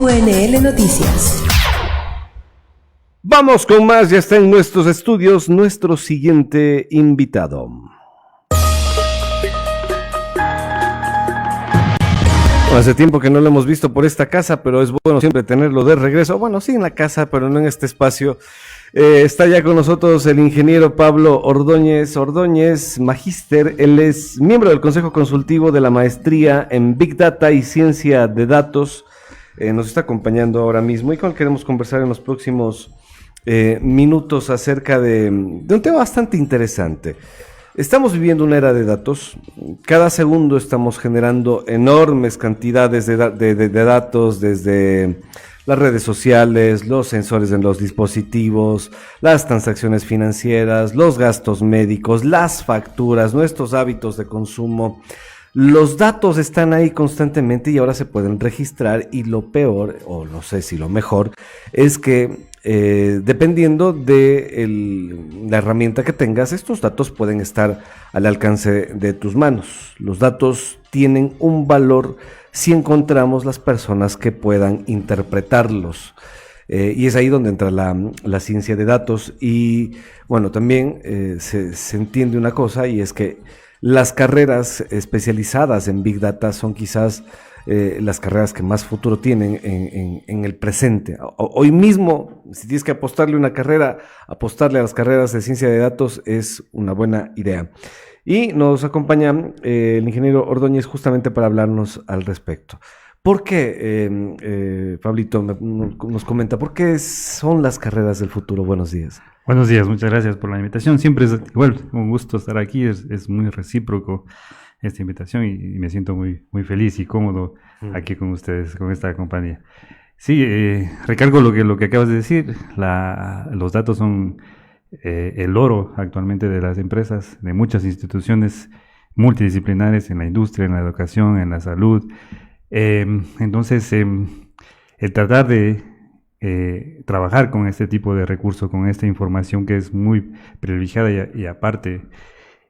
UNL Noticias. Vamos con más, ya está en nuestros estudios nuestro siguiente invitado. Hace tiempo que no lo hemos visto por esta casa, pero es bueno siempre tenerlo de regreso. Bueno, sí en la casa, pero no en este espacio. Está ya con nosotros el ingeniero Pablo Ordóñez, magíster. Él es miembro del Consejo Consultivo de la Maestría en Big Data y Ciencia de Datos. Nos está acompañando ahora mismo y con él queremos conversar en los próximos minutos acerca de un tema bastante interesante. Estamos viviendo una era de datos. Cada segundo estamos generando enormes cantidades de datos desde las redes sociales, los sensores en los dispositivos, las transacciones financieras, los gastos médicos, las facturas, nuestros hábitos de consumo. Los datos están ahí constantemente y ahora se pueden registrar, y lo peor, o no sé si lo mejor, es que dependiendo de la herramienta que tengas, estos datos pueden estar al alcance de tus manos. Los datos tienen un valor si encontramos las personas que puedan interpretarlos. Y es ahí donde entra la ciencia de datos. Y bueno, también se entiende una cosa, y es que las carreras especializadas en Big Data son quizás las carreras que más futuro tienen en el presente. Hoy mismo, si tienes que apostarle una carrera, apostarle a las carreras de ciencia de datos es una buena idea. Y nos acompaña el ingeniero Ordóñez justamente para hablarnos al respecto. ¿Por qué, Pablito, nos comenta, por qué son las carreras del futuro? Buenos días. Buenos días, muchas gracias por la invitación. Siempre es igual, un gusto estar aquí, es muy recíproco esta invitación y me siento muy feliz y cómodo aquí con ustedes, con esta compañía. Sí, recalco lo que acabas de decir, los datos son el oro actualmente de las empresas, de muchas instituciones multidisciplinares en la industria, en la educación, en la salud. Entonces, el tratar de trabajar con este tipo de recursos, con esta información que es muy privilegiada y aparte,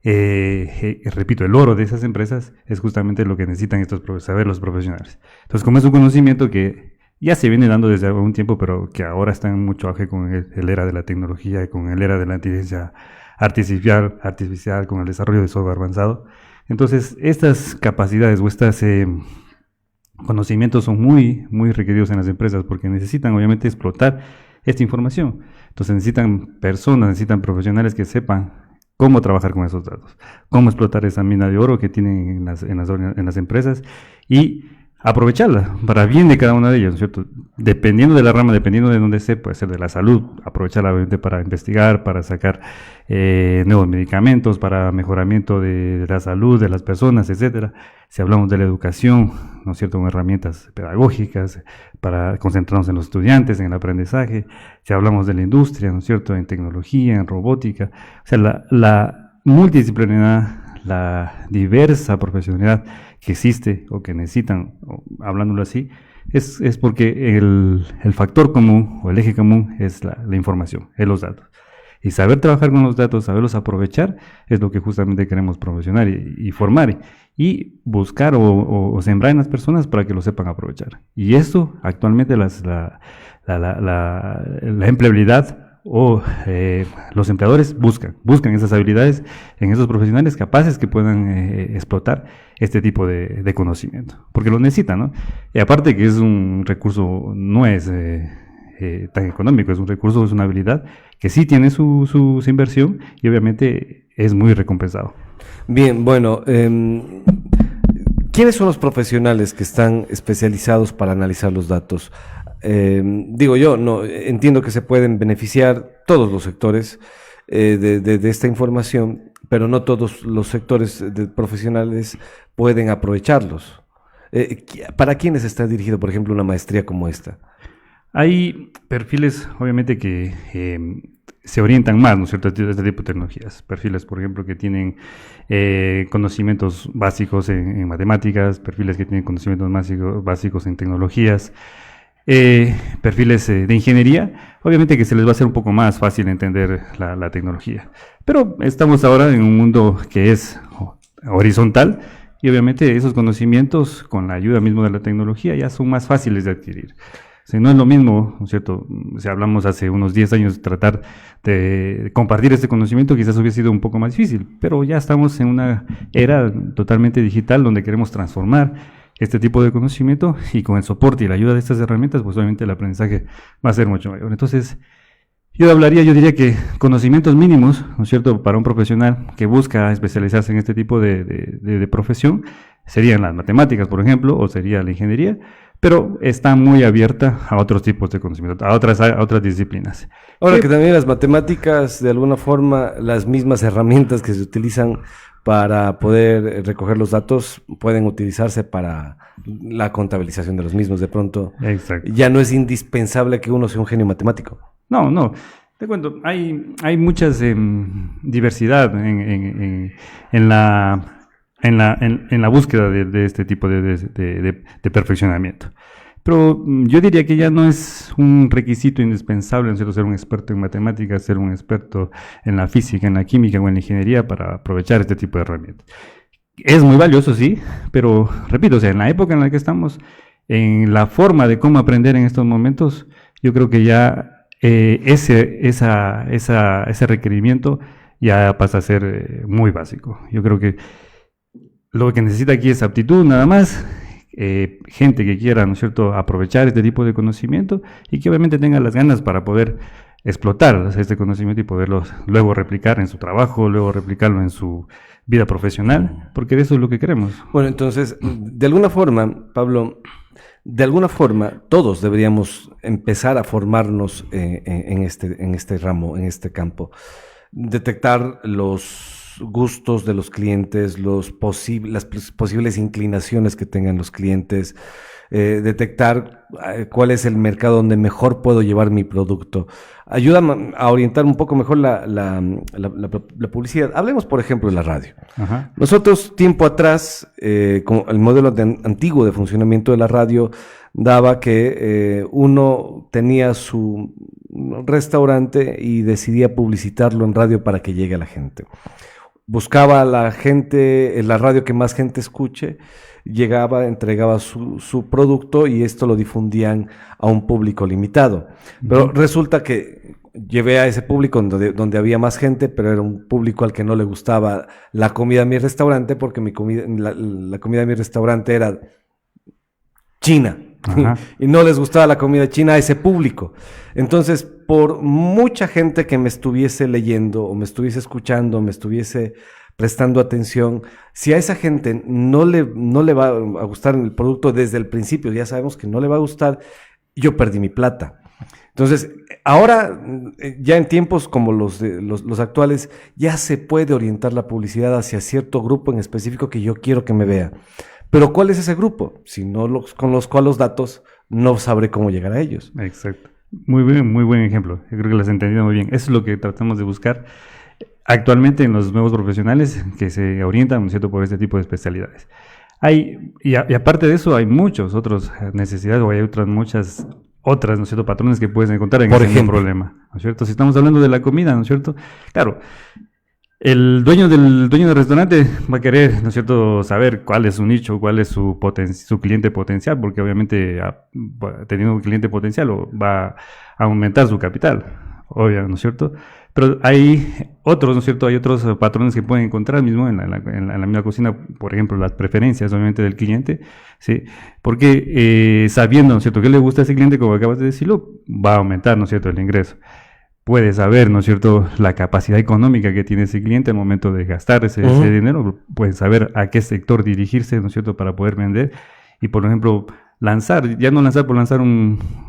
repito, el oro de esas empresas es justamente lo que necesitan saber los profesionales. Entonces, como es un conocimiento que ya se viene dando desde algún tiempo, pero que ahora está en mucho auge con el era de la tecnología y con el era de la inteligencia artificial, con el desarrollo de software avanzado. Entonces, estas capacidades o estos conocimientos son muy requeridos en las empresas porque necesitan obviamente explotar esta información. Entonces necesitan personas, necesitan profesionales que sepan cómo trabajar con esos datos, cómo explotar esa mina de oro que tienen en las empresas y aprovecharla para bien de cada una de ellas, ¿no es cierto? Dependiendo de la rama, dependiendo de dónde puede ser de la salud, aprovecharla obviamente para investigar, para sacar nuevos medicamentos, para mejoramiento de la salud de las personas, etcétera. Si hablamos de la educación, ¿no es cierto?, con herramientas pedagógicas para concentrarnos en los estudiantes, en el aprendizaje. Si hablamos de la industria, ¿no es cierto?, en tecnología, en robótica. O sea, la multidisciplinaridad, la diversa profesionalidad que existe o que necesitan, hablándolo así, es porque el factor común o el eje común es la información, es los datos. Y saber trabajar con los datos, saberlos aprovechar, es lo que justamente queremos promocionar y formar y buscar o sembrar en las personas para que lo sepan aprovechar. Y esto actualmente la empleabilidad o los empleadores buscan esas habilidades en esos profesionales capaces que puedan explotar este tipo de conocimiento, porque lo necesitan, ¿no? Y aparte que es un recurso, no es tan económico, es un recurso, es una habilidad que sí tiene su inversión y obviamente es muy recompensado. Bien, bueno, ¿quiénes son los profesionales que están especializados para analizar los datos? Digo yo, no entiendo que se pueden beneficiar todos los sectores de esta información, pero no todos los sectores profesionales pueden aprovecharlos. ¿Para quiénes está dirigido, por ejemplo, una maestría como esta? Hay perfiles, obviamente, que se orientan más, ¿no es cierto?, a este tipo de tecnologías. Perfiles, por ejemplo, que tienen conocimientos básicos en matemáticas, perfiles que tienen conocimientos básicos en tecnologías, perfiles de ingeniería, obviamente que se les va a hacer un poco más fácil entender la tecnología. Pero estamos ahora en un mundo que es horizontal, y obviamente esos conocimientos, con la ayuda mismo de la tecnología, ya son más fáciles de adquirir. O sea, no es lo mismo, ¿no es cierto? Si hablamos hace unos 10 años, tratar de compartir este conocimiento quizás hubiera sido un poco más difícil, pero ya estamos en una era totalmente digital donde queremos transformar este tipo de conocimiento, y con el soporte y la ayuda de estas herramientas, pues obviamente el aprendizaje va a ser mucho mayor. Entonces, yo diría que conocimientos mínimos, ¿no es cierto?, para un profesional que busca especializarse en este tipo de profesión, serían las matemáticas, por ejemplo, o sería la ingeniería, pero está muy abierta a otros tipos de conocimiento, a otras disciplinas. Ahora que también las matemáticas, de alguna forma, las mismas herramientas que se utilizan para poder recoger los datos pueden utilizarse para la contabilización de los mismos. De pronto, Exacto. ya no es indispensable que uno sea un genio matemático. No, te cuento, hay muchas diversidad en la búsqueda de este tipo de perfeccionamiento. Pero yo diría que ya no es un requisito indispensable, ¿no es cierto?, ser un experto en matemáticas, ser un experto en la física, en la química o en la ingeniería para aprovechar este tipo de herramientas. Es muy valioso, sí, pero repito, o sea, en la época en la que estamos, en la forma de cómo aprender en estos momentos, yo creo que ya ese requerimiento ya pasa a ser muy básico. Yo creo que lo que necesita aquí es aptitud nada más, gente que quiera, ¿no es cierto?, aprovechar este tipo de conocimiento y que obviamente tenga las ganas para poder explotar este conocimiento y poderlo luego replicar en su trabajo, luego replicarlo en su vida profesional, porque de eso es lo que queremos. Bueno, entonces, de alguna forma, Pablo, todos deberíamos empezar a formarnos en este ramo, en este campo. Detectar los gustos de los clientes, las posibles inclinaciones que tengan los clientes, detectar cuál es el mercado donde mejor puedo llevar mi producto. Ayuda a orientar un poco mejor la publicidad. Hablemos, por ejemplo, de la radio. Ajá. Nosotros, tiempo atrás, como el modelo antiguo de funcionamiento de la radio daba que uno tenía su restaurante y decidía publicitarlo en radio para que llegue a la gente. Buscaba a la gente, en la radio que más gente escuche, llegaba, entregaba su producto y esto lo difundían a un público limitado. Pero resulta que llevé a ese público donde había más gente, pero era un público al que no le gustaba la comida de mi restaurante, porque la comida de mi restaurante era china. Y no les gustaba la comida china a ese público. Entonces, por mucha gente que me estuviese leyendo o me estuviese escuchando, me estuviese prestando atención, si a esa gente no le va a gustar el producto desde el principio, ya sabemos que no le va a gustar, yo perdí mi plata. Entonces, ahora, ya en tiempos como los actuales, ya se puede orientar la publicidad hacia cierto grupo en específico que yo quiero que me vea. Pero ¿cuál es ese grupo? Si no conozco a los datos, no sabré cómo llegar a ellos. Exacto. Muy bien, muy buen ejemplo. Yo creo que lo has entendido muy bien. Eso es lo que tratamos de buscar actualmente en los nuevos profesionales que se orientan, ¿no es cierto?, por este tipo de especialidades. Y aparte de eso, hay muchas otras necesidades, o hay muchas otras, ¿no es cierto?, patrones que puedes encontrar en ese mismo problema, ¿no es cierto? Si estamos hablando de la comida, ¿no es cierto? Claro, el dueño del restaurante va a querer, ¿no es cierto?, saber cuál es su nicho, cuál es su cliente potencial, porque obviamente teniendo un cliente potencial va a aumentar su capital, obvio, ¿no es cierto? Pero hay otros, ¿no es cierto?, hay otros patrones que pueden encontrar mismo en la misma cocina, por ejemplo, las preferencias, obviamente, del cliente, ¿sí? Porque sabiendo, ¿no es cierto?, qué le gusta a ese cliente, como acabas de decirlo, va a aumentar, ¿no es cierto?, el ingreso. Puede saber, ¿no es cierto?, la capacidad económica que tiene ese cliente al momento de gastar ese dinero, puede saber a qué sector dirigirse, ¿no es cierto?, para poder vender. Y, por ejemplo, ya no lanzar por lanzar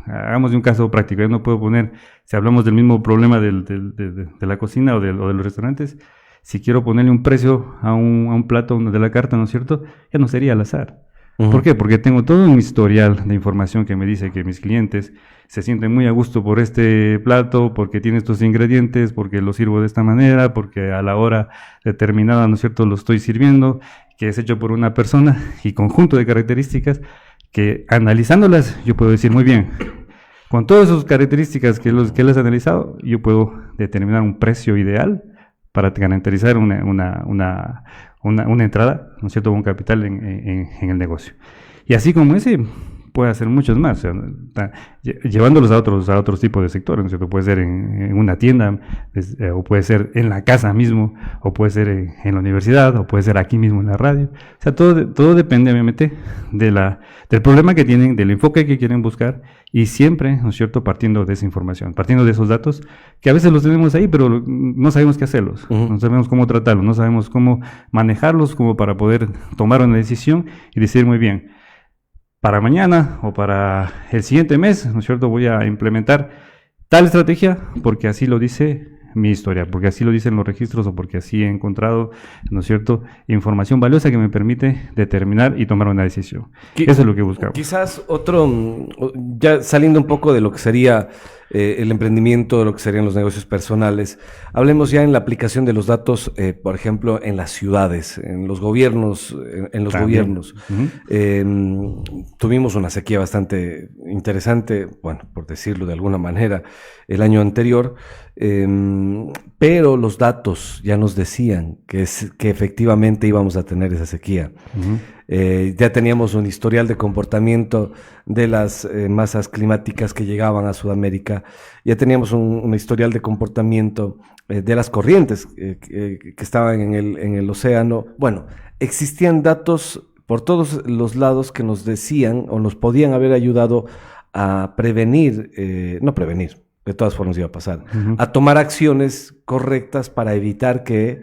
hagamos de un caso práctico, ya no puedo poner, si hablamos del mismo problema de la cocina o de los restaurantes, si quiero ponerle un precio a un plato de la carta, ¿no es cierto?, ya no sería al azar. ¿Por qué? Porque tengo todo un historial de información que me dice que mis clientes se sienten muy a gusto por este plato, porque tiene estos ingredientes, porque lo sirvo de esta manera, porque a la hora determinada, ¿no es cierto?, lo estoy sirviendo, que es hecho por una persona y conjunto de características que, analizándolas, yo puedo decir muy bien, con todas esas características que él has analizado, yo puedo determinar un precio ideal para garantizar una entrada, ¿no es cierto?, un capital en el negocio. Y así como ese, puede hacer muchos más, o sea, llevándolos a otros tipos de sectores, ¿no es cierto? Puede ser en una tienda, o puede ser en la casa mismo, o puede ser en la universidad, o puede ser aquí mismo en la radio. O sea, todo depende, obviamente, del problema que tienen, del enfoque que quieren buscar, y siempre, ¿no es cierto?, partiendo de esa información, partiendo de esos datos, que a veces los tenemos ahí, pero no sabemos qué hacerlos, no sabemos cómo tratarlos, no sabemos cómo manejarlos, como para poder tomar una decisión y decir, muy bien, para mañana o para el siguiente mes, ¿no es cierto?, voy a implementar tal estrategia porque así lo dice mi historia, porque así lo dicen los registros o porque así he encontrado, ¿no es cierto?, información valiosa que me permite determinar y tomar una decisión. Eso es lo que buscamos. Quizás ya saliendo un poco de lo que sería el emprendimiento, de lo que serían los negocios personales, hablemos ya en la aplicación de los datos, por ejemplo, en las ciudades, en los gobiernos, gobiernos. Tuvimos una sequía bastante interesante, bueno, por decirlo de alguna manera, el año anterior, pero los datos ya nos decían que efectivamente íbamos a tener esa sequía. Ya teníamos un historial de comportamiento de las masas climáticas que llegaban a Sudamérica, ya teníamos un historial de comportamiento de las corrientes que estaban en el océano. Bueno, existían datos por todos los lados que nos decían o nos podían haber ayudado a prevenir, no prevenir, de todas formas iba a pasar, a tomar acciones correctas para evitar que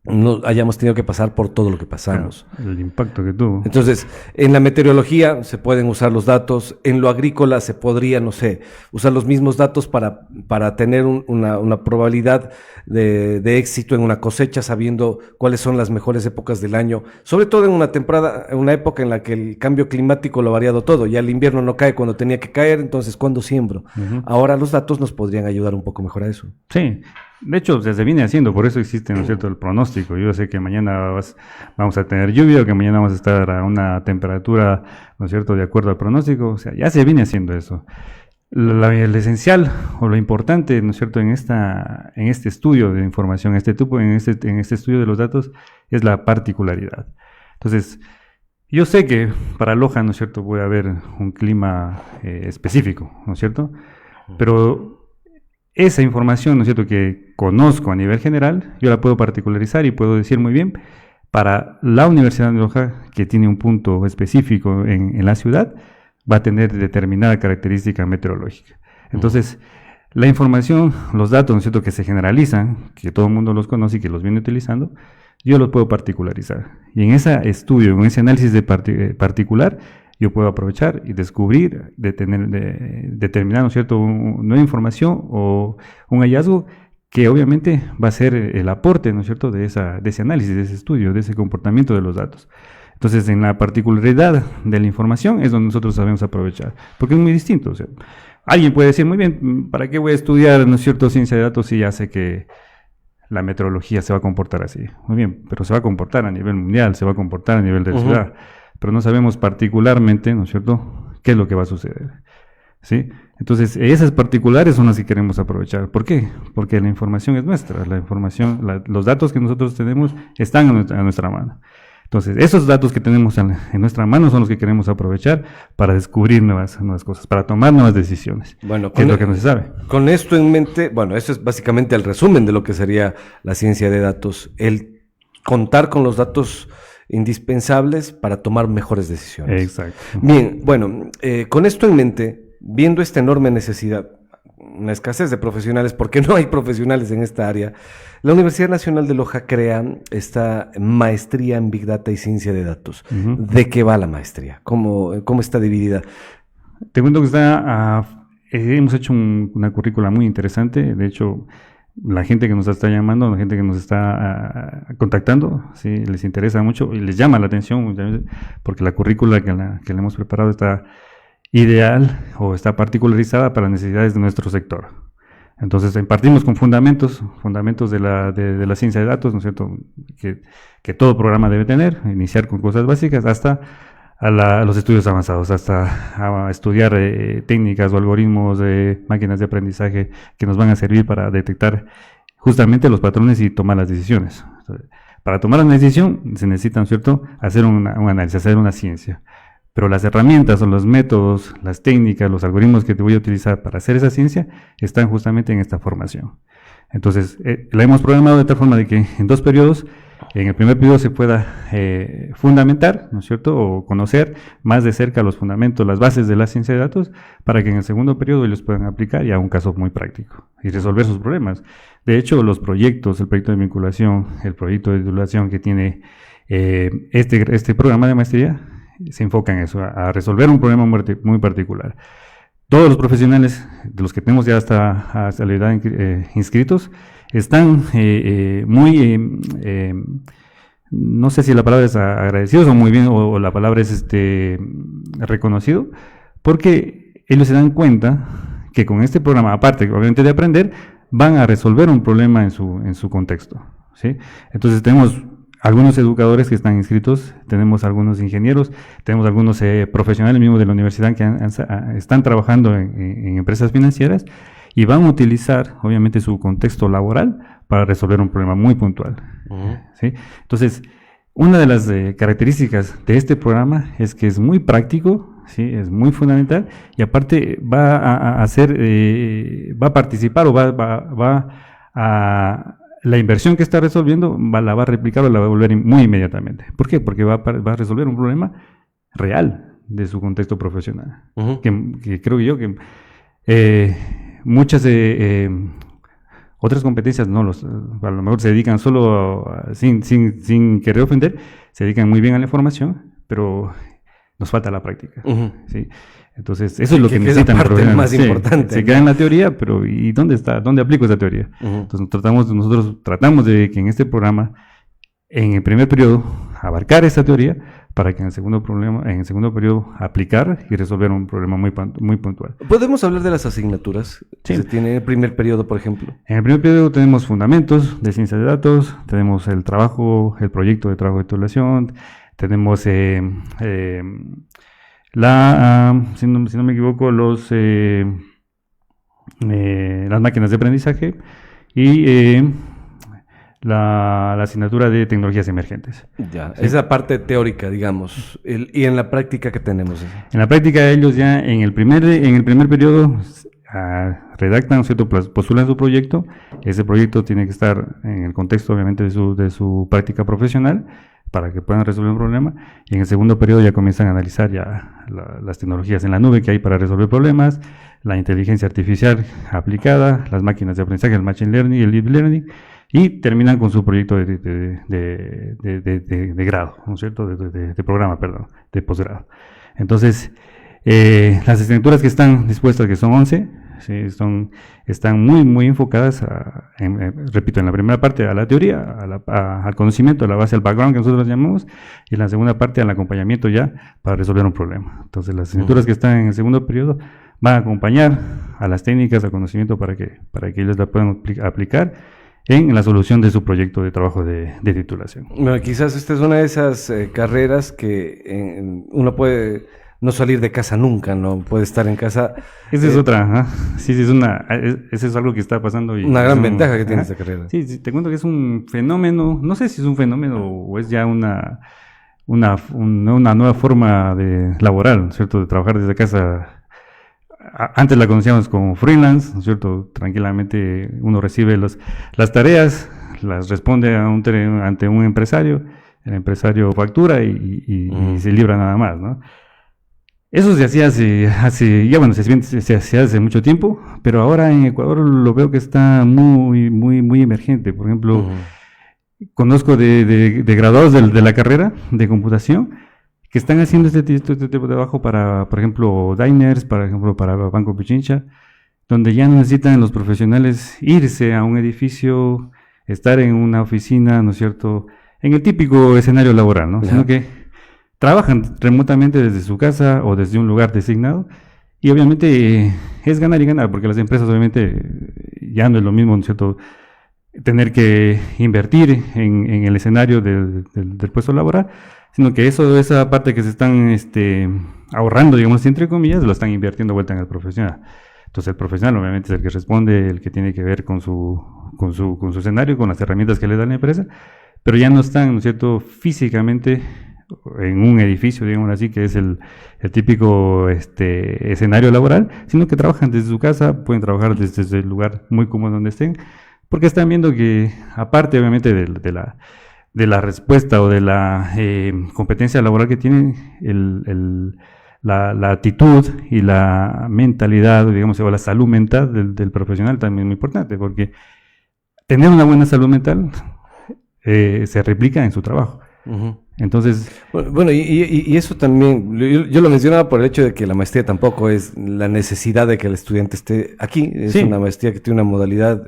no hayamos tenido que pasar por todo lo que pasamos. Claro, el impacto que tuvo. Entonces, en la meteorología se pueden usar los datos, en lo agrícola se podría, no sé, usar los mismos datos para tener una probabilidad de éxito en una cosecha, sabiendo cuáles son las mejores épocas del año, sobre todo en una época en la que el cambio climático lo ha variado todo, ya el invierno no cae cuando tenía que caer, entonces ¿cuándo siembro? Ahora los datos nos podrían ayudar un poco mejor a eso. Sí. De hecho, se viene haciendo, por eso existe, ¿no es cierto?, el pronóstico. Yo sé que mañana vamos a tener lluvia o que mañana vamos a estar a una temperatura, ¿no es cierto?, de acuerdo al pronóstico. O sea, ya se viene haciendo eso. Lo esencial o lo importante, ¿no es cierto?, en este estudio de información, en este estudio de los datos, es la particularidad. Entonces, yo sé que para Loja, ¿no es cierto?, puede haber un clima específico, ¿no es cierto?, pero esa información, ¿no es cierto?, que conozco a nivel general, yo la puedo particularizar y puedo decir muy bien, para la Universidad de Loja, que tiene un punto específico en la ciudad, va a tener determinada característica meteorológica. Entonces, la información, los datos, ¿no es cierto?, que se generalizan, que todo el mundo los conoce y que los viene utilizando, yo los puedo particularizar. Y en ese estudio, en ese análisis de particular, yo puedo aprovechar y descubrir, determinar, ¿no es cierto?, nueva información o un hallazgo que obviamente va a ser el aporte, ¿no es cierto?, de ese análisis, de ese estudio, de ese comportamiento de los datos. Entonces, en la particularidad de la información es donde nosotros sabemos aprovechar, porque es muy distinto. O sea, alguien puede decir, muy bien, ¿para qué voy a estudiar, ¿no es cierto?, ciencia de datos si ya sé que la meteorología se va a comportar así? Muy bien, pero se va a comportar a nivel mundial, se va a comportar a nivel de ciudad, pero no sabemos particularmente, ¿no es cierto?, qué es lo que va a suceder, ¿sí? Entonces, esas particulares son las que queremos aprovechar. ¿Por qué? Porque la información es nuestra, los datos que nosotros tenemos están a nuestra mano. Entonces, esos datos que tenemos en nuestra mano son los que queremos aprovechar para descubrir nuevas cosas, para tomar nuevas decisiones, bueno, que es lo que no se sabe. Con esto en mente, bueno, eso es básicamente el resumen de lo que sería la ciencia de datos, el contar con los datos indispensables para tomar mejores decisiones. Exacto. Bien, bueno, con esto en mente, viendo esta enorme necesidad, una escasez de profesionales, porque no hay profesionales en esta área, la Universidad Nacional de Loja crea esta maestría en Big Data y Ciencia de Datos. ¿De qué va la maestría? ¿Cómo está dividida? Te cuento que hemos hecho una currícula muy interesante. De hecho, la gente que nos está llamando, la gente que nos está contactando, sí, les interesa mucho y les llama la atención, porque la currícula que le hemos preparado está ideal o está particularizada para las necesidades de nuestro sector. Entonces, partimos con fundamentos de la ciencia de datos, ¿no es cierto?, que todo programa debe tener, iniciar con cosas básicas hasta a los estudios avanzados, hasta a estudiar técnicas o algoritmos de máquinas de aprendizaje que nos van a servir para detectar justamente los patrones y tomar las decisiones. Para tomar una decisión se necesita, ¿no es cierto?, hacer un análisis, hacer una ciencia. Pero las herramientas o los métodos, las técnicas, los algoritmos que te voy a utilizar para hacer esa ciencia están justamente en esta formación. Entonces, la hemos programado de tal forma de que en 2 periodos, en el primer periodo se pueda fundamentar, ¿no es cierto?, o conocer más de cerca los fundamentos, las bases de la ciencia de datos, para que en el segundo periodo ellos puedan aplicar ya un caso muy práctico y resolver sus problemas. De hecho, los proyectos, el proyecto de vinculación, el proyecto de titulación que tiene este programa de maestría, se enfoca en eso, a resolver un problema muy particular. Todos los profesionales, de los que tenemos ya hasta la edad inscritos, están no sé si la palabra es agradecidos o muy bien, o la palabra es reconocido, porque ellos se dan cuenta que con este programa, aparte obviamente de aprender, van a resolver un problema en su contexto, ¿sí? Entonces tenemos algunos educadores que están inscritos, tenemos algunos ingenieros, tenemos algunos profesionales mismos de la universidad que están trabajando en empresas financieras y van a utilizar, obviamente, su contexto laboral para resolver un problema muy puntual. ¿Sí? Entonces, una de las características de este programa es que es muy práctico, ¿sí? Es muy fundamental y aparte va a participar o va a la inversión que está resolviendo la va a replicar o la va a devolver muy inmediatamente. ¿Por qué? Porque va a resolver un problema real de su contexto profesional. Que creo yo que muchas otras competencias a lo mejor se dedican solo, sin querer ofender, se dedican muy bien a la información, pero nos falta la práctica. ¿Sí? Entonces, eso es lo que necesitan los profesionales. Más importante. Se queda en la teoría, pero ¿y dónde está? ¿Dónde aplico esa teoría? Entonces, nosotros tratamos de que en este programa, en el primer periodo, abarcar esa teoría para que en el segundo periodo aplicar y resolver un problema muy puntual. ¿Podemos hablar de las asignaturas que se tiene en el primer periodo, por ejemplo? En el primer periodo tenemos fundamentos de ciencia de datos, tenemos el proyecto de trabajo de titulación, tenemos si no me equivoco, las máquinas de aprendizaje y la asignatura de tecnologías emergentes. Ya, ¿sí? Esa parte teórica, digamos. ¿Y en la práctica qué tenemos? En la práctica ellos ya en el primer periodo redactan, ¿cierto?, postulan su proyecto. Ese proyecto tiene que estar en el contexto, obviamente, de su práctica profesional para que puedan resolver un problema. Y en el segundo periodo ya comienzan a analizar ya las tecnologías en la nube que hay para resolver problemas, la inteligencia artificial aplicada, las máquinas de aprendizaje, el machine learning y el deep learning, y terminan con su proyecto de grado, ¿no es cierto?, de programa, perdón, de posgrado. Entonces, las asignaturas que están dispuestas, que son 11, ¿sí?, están muy enfocadas, repito, en la primera parte a la teoría, al conocimiento, a la base, al background que nosotros llamamos, y en la segunda parte al acompañamiento ya para resolver un problema. Entonces, las asignaturas que están en el segundo periodo van a acompañar a las técnicas, al conocimiento para que ellos la puedan aplicar en la solución de su proyecto de trabajo de titulación. Bueno, quizás esta es una de esas carreras que uno puede no salir de casa nunca, no puede estar en casa. Esa es otra, sí, eso es algo que está pasando. Y una gran ventaja que tiene esta carrera. Sí, te cuento que es un fenómeno, no sé si es un fenómeno o es ya una nueva forma laboral, ¿cierto?, de trabajar desde casa. Antes la conocíamos como freelance, ¿no es cierto? Tranquilamente uno recibe las tareas, las responde ante un empresario, el empresario factura y se libra nada más, ¿no? Eso se hacía se hacía hace mucho tiempo, pero ahora en Ecuador lo veo que está muy emergente. Por ejemplo, conozco de graduados de la carrera de computación que están haciendo este tipo de trabajo para, por ejemplo, Diners, por ejemplo, para Banco Pichincha, donde ya no necesitan los profesionales irse a un edificio, estar en una oficina, ¿no es cierto?, en el típico escenario laboral, ¿no? Sino que trabajan remotamente desde su casa o desde un lugar designado, y obviamente es ganar y ganar, porque las empresas obviamente ya no es lo mismo, ¿no es cierto?, tener que invertir en el escenario del puesto laboral, sino que esa parte que se están ahorrando, digamos, entre comillas, lo están invirtiendo vuelta en el profesional. Entonces el profesional obviamente es el que responde, el que tiene que ver con su escenario, con las herramientas que le da la empresa, pero ya no están, ¿no es cierto?, físicamente en un edificio, digamos así, que es el típico escenario laboral, sino que trabajan desde su casa, pueden trabajar desde el lugar muy cómodo donde estén, porque están viendo que, aparte obviamente de la respuesta o de la competencia laboral que tienen, la actitud y la mentalidad, digamos, o la salud mental del profesional también es muy importante, porque tener una buena salud mental se replica en su trabajo. Ujú. Entonces, Bueno, y eso también, yo lo mencionaba por el hecho de que la maestría tampoco es la necesidad de que el estudiante esté aquí, es sí, una maestría que tiene una modalidad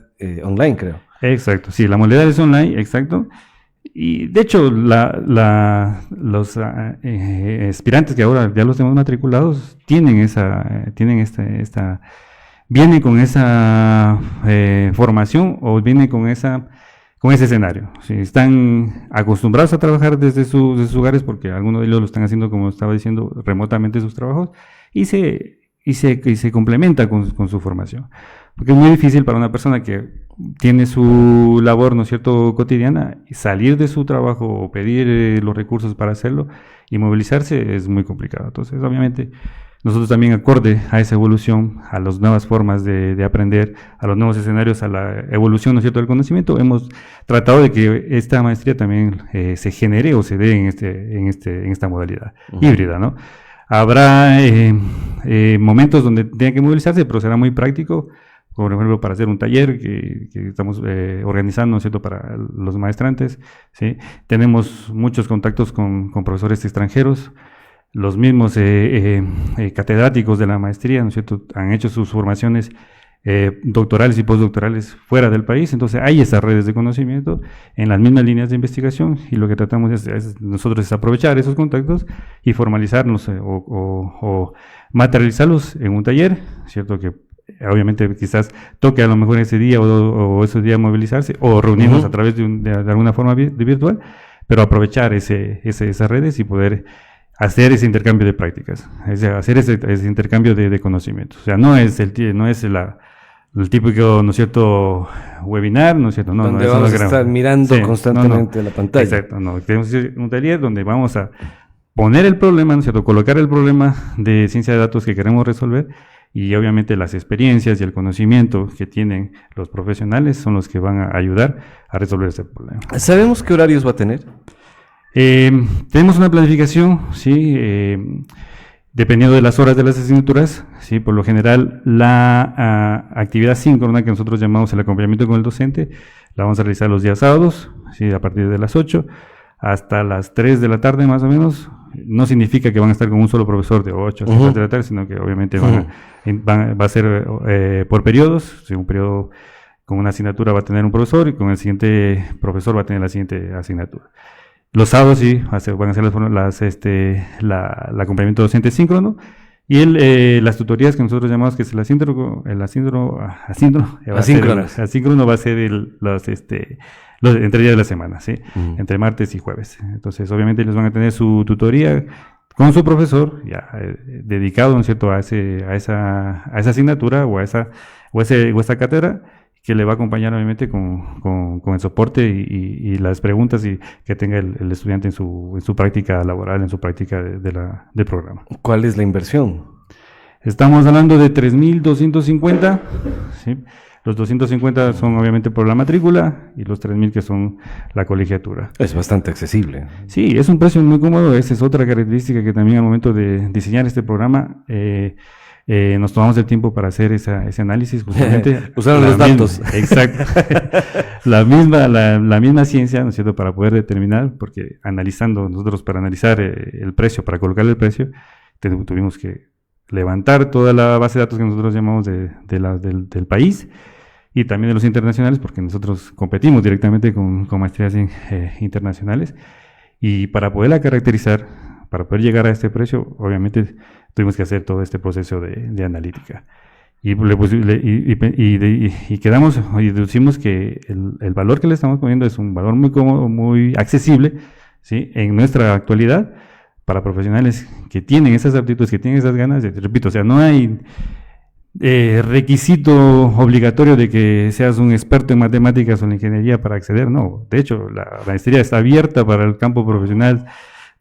online, creo. exacto, sí, la modalidad es online, exacto. Y de hecho, los aspirantes que ahora ya los tenemos matriculados tienen vienen con esa formación o vienen con ese escenario. Sí, están acostumbrados a trabajar desde sus hogares porque algunos de ellos lo están haciendo, como estaba diciendo, remotamente sus trabajos y se complementa con su formación. Porque es muy difícil para una persona que tiene su labor, ¿no es cierto?, cotidiana, salir de su trabajo o pedir los recursos para hacerlo y movilizarse es muy complicado. Entonces, obviamente, nosotros también, acorde a esa evolución, a las nuevas formas de aprender, a los nuevos escenarios, a la evolución, ¿no es cierto?, del conocimiento, hemos tratado de que esta maestría también se genere o se dé en esta modalidad híbrida, ¿no? Habrá momentos donde tenga que movilizarse, pero será muy práctico, como por ejemplo para hacer un taller que estamos organizando, ¿no es cierto?, para los maestrantes, ¿sí? Tenemos muchos contactos con profesores extranjeros. Los mismos catedráticos de la maestría, ¿no es cierto?, han hecho sus formaciones doctorales y postdoctorales fuera del país, entonces hay esas redes de conocimiento en las mismas líneas de investigación y lo que tratamos nosotros es aprovechar esos contactos y formalizarnos o materializarlos en un taller, ¿cierto?, que obviamente quizás toque a lo mejor ese día o ese día movilizarse o reunirnos a través de alguna forma virtual, pero aprovechar esas redes y poder hacer ese intercambio de prácticas, hacer ese intercambio de conocimientos. O sea, no es el típico, ¿no es cierto?, webinar, ¿no es cierto? No, donde no, vamos a estar mirando constantemente la pantalla. Exacto, no. Tenemos un taller donde vamos a poner el problema, ¿no es cierto?, colocar el problema de ciencia de datos que queremos resolver y obviamente las experiencias y el conocimiento que tienen los profesionales son los que van a ayudar a resolver ese problema. ¿Sabemos qué horarios va a tener? Tenemos una planificación, sí, dependiendo de las horas de las asignaturas, sí, por lo general la actividad síncrona que nosotros llamamos el acompañamiento con el docente, la vamos a realizar los días sábados, sí, a partir de las 8 hasta las 3 de la tarde más o menos. No significa que van a estar con un solo profesor de 8 a 6 de la tarde, sino que obviamente va a ser por periodos, sí, un periodo con una asignatura va a tener un profesor y con el siguiente profesor va a tener la siguiente asignatura. Los sábados sí van a ser el acompañamiento docente síncrono y las tutorías que nosotros llamamos que es el asíncrono va a ser entre días de la semana, ¿sí? Entre martes y jueves. Entonces, obviamente ellos van a tener su tutoría con su profesor ya dedicado, ¿no es cierto?, a esa asignatura o a esa cátedra, que le va a acompañar obviamente con el soporte y las preguntas que tenga el estudiante en su práctica laboral, en su práctica del programa. ¿Cuál es la inversión? Estamos hablando de 3.250, ¿sí? Los 250 son obviamente por la matrícula y los 3.000 que son la colegiatura. Es bastante accesible. Sí, es un precio muy cómodo. Esa es otra característica que también al momento de diseñar este programa nos tomamos el tiempo para hacer ese análisis, justamente. Usaron los datos. Exacto. la misma ciencia, ¿no es cierto?, para poder determinar, porque nosotros para analizar el precio, para colocar el precio, tuvimos que levantar toda la base de datos que nosotros llamamos del país y también de los internacionales, porque nosotros competimos directamente con maestrías internacionales, y para poderla caracterizar, para poder llegar a este precio, obviamente tuvimos que hacer todo este proceso de analítica. Y quedamos y deducimos que el valor que le estamos poniendo es un valor muy cómodo, muy accesible, ¿sí?, en nuestra actualidad, para profesionales que tienen esas aptitudes, que tienen esas ganas. Repito, o sea, no hay requisito obligatorio de que seas un experto en matemáticas o en ingeniería para acceder, no. De hecho, la maestría está abierta para el campo profesional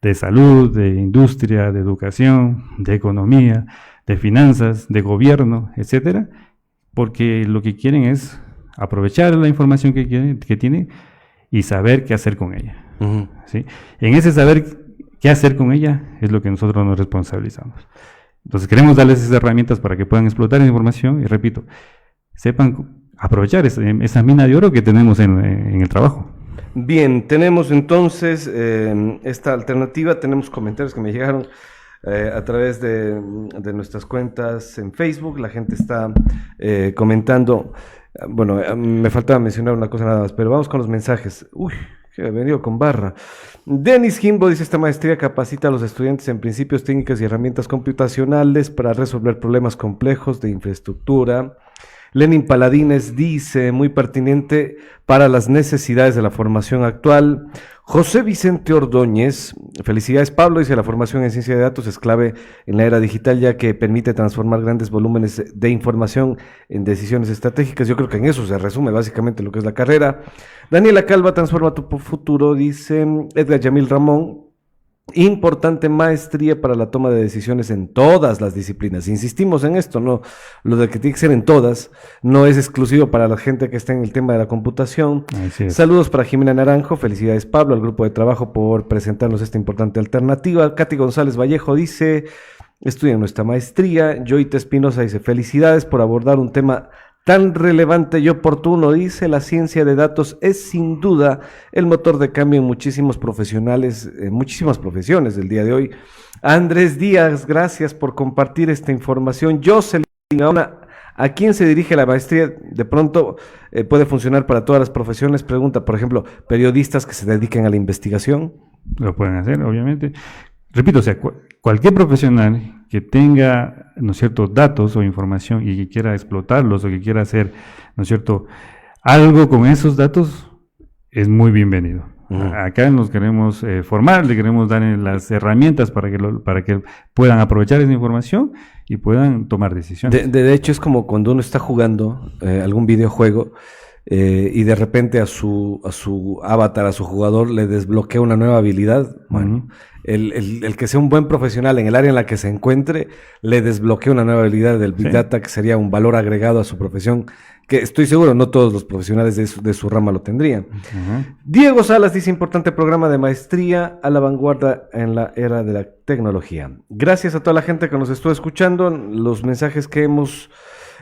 de salud, de industria, de educación, de economía, de finanzas, de gobierno, etcétera, porque lo que quieren es aprovechar la información que tienen y saber qué hacer con ella. ¿Sí? En ese saber qué hacer con ella es lo que nosotros nos responsabilizamos. Entonces queremos darles esas herramientas para que puedan explotar esa información y, repito, sepan aprovechar esa mina de oro que tenemos en el trabajo. Bien, tenemos entonces esta alternativa, tenemos comentarios que me llegaron a través de nuestras cuentas en Facebook, la gente está comentando, bueno, me faltaba mencionar una cosa nada más, pero vamos con los mensajes. Uy, que ha venido con barra. Denis Jimbo dice: esta maestría capacita a los estudiantes en principios, técnicas y herramientas computacionales para resolver problemas complejos de infraestructura. Lenin Paladines dice: muy pertinente para las necesidades de la formación actual. José Vicente Ordóñez: felicidades Pablo, dice: la formación en ciencia de datos es clave en la era digital, ya que permite transformar grandes volúmenes de información en decisiones estratégicas. Yo creo que en eso se resume básicamente lo que es la carrera. Daniela Calva: transforma tu futuro, dice Edgar Yamil Ramón. Importante maestría para la toma de decisiones en todas las disciplinas. Insistimos en esto, no, lo de que tiene que ser en todas, no es exclusivo para la gente que está en el tema de la computación. Saludos para Jimena Naranjo, felicidades Pablo, al grupo de trabajo por presentarnos esta importante alternativa. Katy González Vallejo dice: estudia nuestra maestría. Joita Espinosa dice: felicidades por abordar un tema tan relevante y oportuno, dice: la ciencia de datos es sin duda el motor de cambio en muchísimos profesionales, en muchísimas profesiones del día de hoy. Andrés Díaz, gracias por compartir esta información. Jocelyn, ¿a quién se dirige la maestría? De pronto puede funcionar para todas las profesiones. Pregunta, por ejemplo, periodistas que se dediquen a la investigación. Lo pueden hacer, obviamente. Repito, o sea, cualquier profesional que tenga, ¿no es cierto?, datos o información y que quiera explotarlos o que quiera hacer, ¿no es cierto?, algo con esos datos, es muy bienvenido. Acá nos queremos formar, le queremos dar las herramientas para que puedan aprovechar esa información y puedan tomar decisiones. De hecho, es como cuando uno está jugando algún videojuego y de repente a su avatar, a su jugador, le desbloquea una nueva habilidad. Bueno, el que sea un buen profesional en el área en la que se encuentre, le desbloquea una nueva habilidad del Big Data, que sería un valor agregado a su profesión, que estoy seguro no todos los profesionales de su rama lo tendrían. Diego Salas dice: importante programa de maestría a la vanguardia en la era de la tecnología. Gracias a toda la gente que nos estuvo escuchando, los mensajes que hemos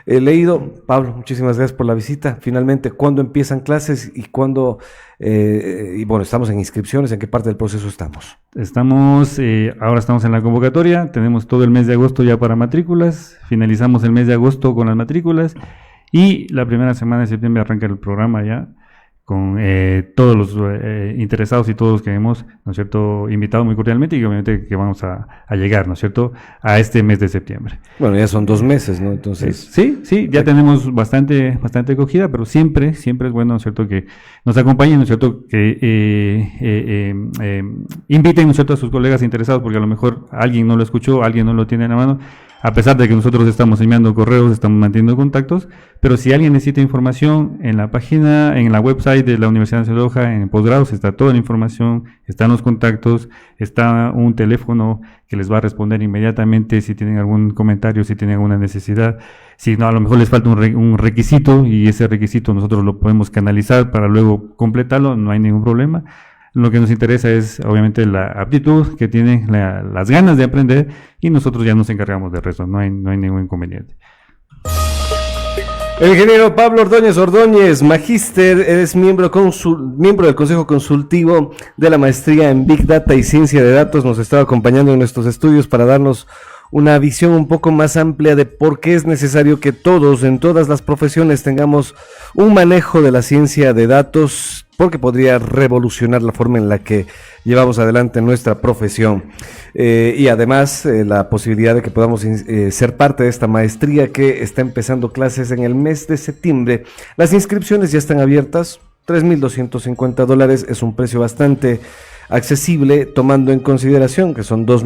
leído. Pablo, muchísimas gracias por la visita. Finalmente, ¿cuándo empiezan clases y cuándo? Y bueno, estamos en inscripciones. ¿En qué parte del proceso estamos? Ahora estamos en la convocatoria. Tenemos todo el mes de agosto ya para matrículas. Finalizamos el mes de agosto con las matrículas y la primera semana de septiembre arranca el programa ya con todos los interesados y todos los que hemos, ¿no es cierto?, invitado muy cordialmente, y obviamente que vamos a llegar, ¿no es cierto?, a este mes de septiembre. Bueno, ya son 2 meses, ¿no? Entonces... Sí, ya tenemos bastante acogida, pero siempre es bueno, ¿no es cierto?, que nos acompañen, ¿no es cierto?, que inviten, ¿no es cierto?, a sus colegas interesados, porque a lo mejor alguien no lo escuchó, alguien no lo tiene en la mano, a pesar de que nosotros estamos enviando correos, estamos manteniendo contactos, pero si alguien necesita información, en la página, en la website de la Universidad Nacional de Loja, en posgrados, está toda la información, están los contactos, está un teléfono que les va a responder inmediatamente si tienen algún comentario, si tienen alguna necesidad. Si no, a lo mejor les falta un requisito, y ese requisito nosotros lo podemos canalizar para luego completarlo, no hay ningún problema. Lo que nos interesa es, obviamente, la aptitud que tienen, las ganas de aprender, y nosotros ya nos encargamos del resto, no hay ningún inconveniente. El ingeniero Pablo Ordóñez, magíster, eres miembro del Consejo Consultivo de la Maestría en Big Data y Ciencia de Datos, nos está acompañando en nuestros estudios para darnos una visión un poco más amplia de por qué es necesario que todos, en todas las profesiones, tengamos un manejo de la ciencia de datos, porque podría revolucionar la forma en la que llevamos adelante nuestra profesión. Y además la posibilidad de que podamos ser parte de esta maestría que está empezando clases en el mes de septiembre. Las inscripciones ya están abiertas, $3,250 es un precio bastante accesible, tomando en consideración que son dos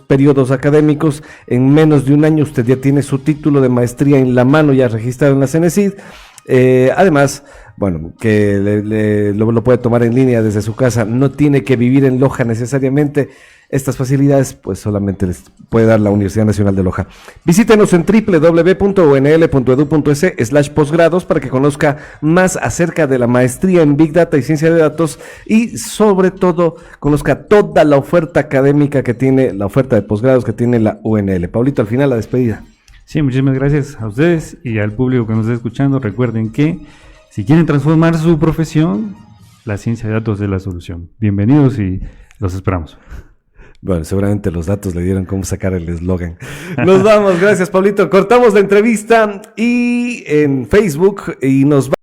periodos académicos. En menos de un año usted ya tiene su título de maestría en la mano, ya registrado en la CENESID. Además, bueno, que lo puede tomar en línea desde su casa, no tiene que vivir en Loja necesariamente. Estas facilidades pues solamente les puede dar la Universidad Nacional de Loja. Visítenos en www.unl.edu.es/posgrados para que conozca más acerca de la maestría en Big Data y Ciencia de Datos, y sobre todo conozca toda la oferta académica que tiene, la oferta de posgrados que tiene la UNL. Pablito, al final la despedida. Sí, muchísimas gracias a ustedes y al público que nos está escuchando. Recuerden que si quieren transformar su profesión, la ciencia de datos es la solución. Bienvenidos y los esperamos. Bueno, seguramente los datos le dieron cómo sacar el eslogan. Nos vamos, gracias Pablito. Cortamos la entrevista y en Facebook y nos